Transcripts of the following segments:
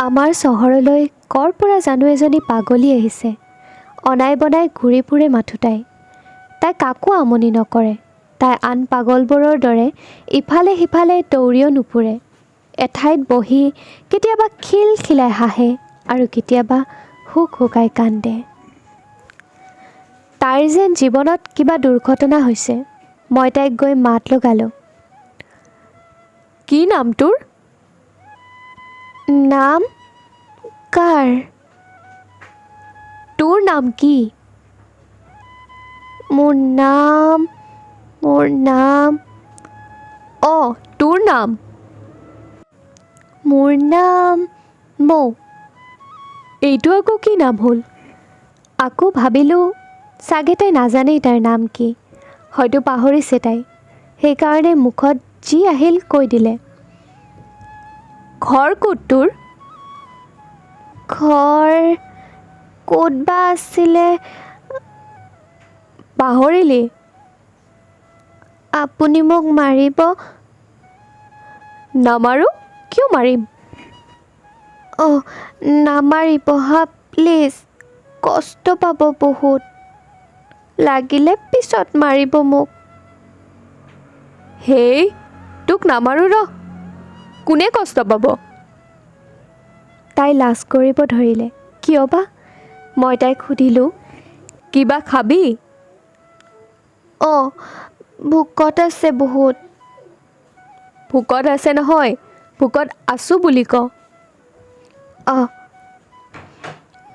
আমাৰ চহৰলৈ কৰ পৰা জানো এজনী পাগলী আহিছে। অনাই বনাই ঘূৰি ফুৰে মাথো তাই কাকো আমনি নকৰে। তাই আন পাগলবোৰৰ দৰে ইফালে সিফালে দৌৰিও নুফুৰে। এঠাইত বহি কেতিয়াবা খিলখিলাই হাঁহে আৰু কেতিয়াবা হুক হুকাই কান্দে। তাইৰ যেন জীৱনত কিবা দুৰ্ঘটনা হৈছে। মই তাইক গৈ মাত লগালোঁ। কি নাম তোৰ? নাম? কাৰ? তোৰ নাম কি? মোৰ নাম তোৰ নাম? মোৰ নাম মৌ। এইটো আকৌ কি নাম হ'ল? আকৌ ভাবিলোঁ চাগে তাই নাজানেই তাইৰ নাম কি। হয়তো পাহৰিছে তাই। সেইকাৰণে মুখত যি আহিল কৈ দিলে। ঘৰ ক'ত তোৰ? ঘৰ ক'ত বা আছিলে পাহৰিলি? আপুনি মোক মাৰিব? নামাৰো, কিয় মাৰিম? নামাৰিব হা প্লিজ। কষ্ট পাব বহুত। লাগিলে পিছত মাৰিব মোক। হেই, তোক নামাৰো ৰ। কোনে কষ্ট পাব? তাই লাজ কৰিব ধৰিলে। কিয় বা? মই তাইক সুধিলোঁ। কিবা খাবি? ভোকত আছে বহুত। ভোকত আছে নহয়, ভোকত আছোঁ বুলি ক।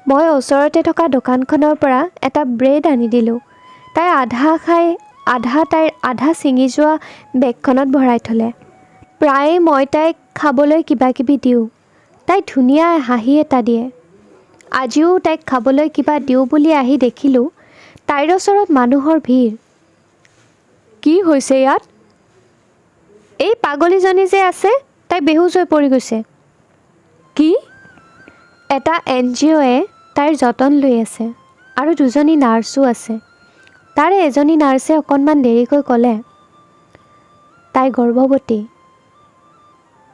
মই ওচৰতে থকা দোকানখনৰ পৰা এটা ব্ৰেড আনি দিলোঁ। তাই আধা খাই তাইৰ আধা ছিঙি যোৱা বেগখনত ভৰাই থ'লে। প্ৰায়ে মই তাইক খাবলৈ কিবা কিবি দিওঁ। তাই ধুনীয়া হাঁহি এটা দিয়ে। আজিও তাইক খাবলৈ কিবা দিওঁ বুলি আহি দেখিলোঁ তাইৰ ওচৰত মানুহৰ ভিৰ। কি হৈছে ইয়াত? এই পাগলীজনী যে আছে, তাই বেহুচ হৈ পৰি গৈছে। কি? এটা NGOয়ে তাইৰ যতন লৈ আছে আৰু দুজনী নাৰ্ছো আছে। তাৰে এজনী নাৰ্ছে অকণমান দেৰিকৈ ক'লে, তাই গৰ্ভৱতী।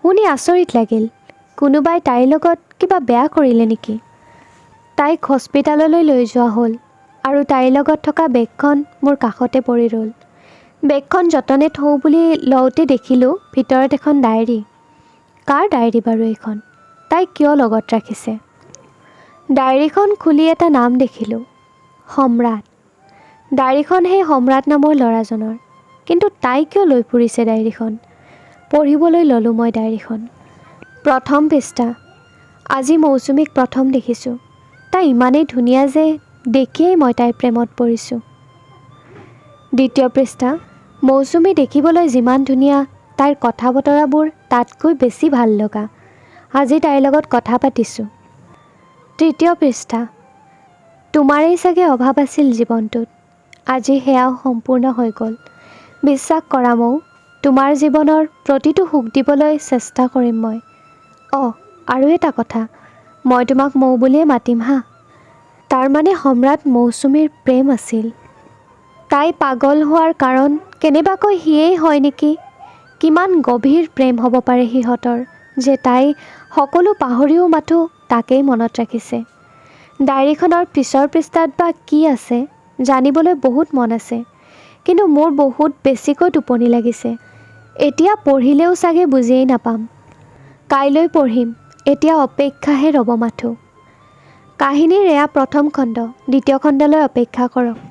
শুনি আচৰিত লাগিল। কোনোবাই তাইৰ লগত কিবা বেয়া কৰিলে নেকি? তাইক হস্পিটাললৈ লৈ যোৱা হ'ল আৰু তাইৰ লগত থকা বেগখন মোৰ কাষতে পৰি ৰ'ল। বেগখন যতনে থওঁ বুলি লওঁতে দেখিলোঁ ভিতৰত এখন ডায়েৰী। কাৰ ডায়েৰী বাৰু এইখন? তাই কিয় লগত ৰাখিছে? ডায়েৰীখন খুলি এটা নাম দেখিলোঁ, সম্ৰাট। ডায়েৰীখন সেই সম্ৰাট নামৰ ল'ৰাজনৰ। কিন্তু তাই কিয় লৈ ফুৰিছে ডায়েৰীখন? পঢ়িবলৈ ল'লোঁ মই ডায়েৰীখন। প্ৰথম পৃষ্ঠা। আজি মৌচুমীক প্ৰথম দেখিছোঁ। তাই ইমানেই ধুনীয়া যে দেখিয়েই মই তাইৰ প্ৰেমত পৰিছোঁ। দ্বিতীয় পৃষ্ঠা। মৌচুমী দেখিবলৈ যিমান ধুনীয়া, তাইৰ কথা বতৰাবোৰ তাতকৈ বেছি ভাল লগা। আজি তাইৰ লগত কথা পাতিছোঁ। তৃতীয় পৃষ্ঠা। তোমাৰেই চাগে অভাৱ আছিল জীৱনটোত। আজি সেয়াও সম্পূৰ্ণ হৈ গ'ল। বিশ্বাস কৰা মৌ, তোমাৰ জীৱনৰ প্ৰতিটো সুখ দিবলৈ চেষ্টা কৰিম মই। আৰু এটা কথা, মই তোমাক মৌ বুলিয়ে মাতিম হা। তাৰমানে সম্ৰাট মৌচুমীৰ প্ৰেম আছিল। তাই পাগল হোৱাৰ কাৰণ কেনেবাকৈ সিয়েই হয় নেকি? কিমান গভীৰ প্ৰেম হ'ব পাৰে সিহঁতৰ যে তাই সকলো পাহৰিও মাথো তাকেই মনত ৰাখিছে। ডায়েৰীখনৰ পিছৰ পৃষ্ঠাত বা কি আছে জানিবলৈ বহুত মন আছে। কিন্তু মোৰ বহুত বেছিকৈ টোপনি লাগিছে। এতিয়া পঢ়িলেও চাগে বুজিয়েই নাপাম। কাইলৈ পঢ়িম। এতিয়া অপেক্ষাহে ৰ'ব মাথো। কাহিনীৰ এয়া প্ৰথম খণ্ড। দ্বিতীয় খণ্ডলৈ অপেক্ষা কৰক।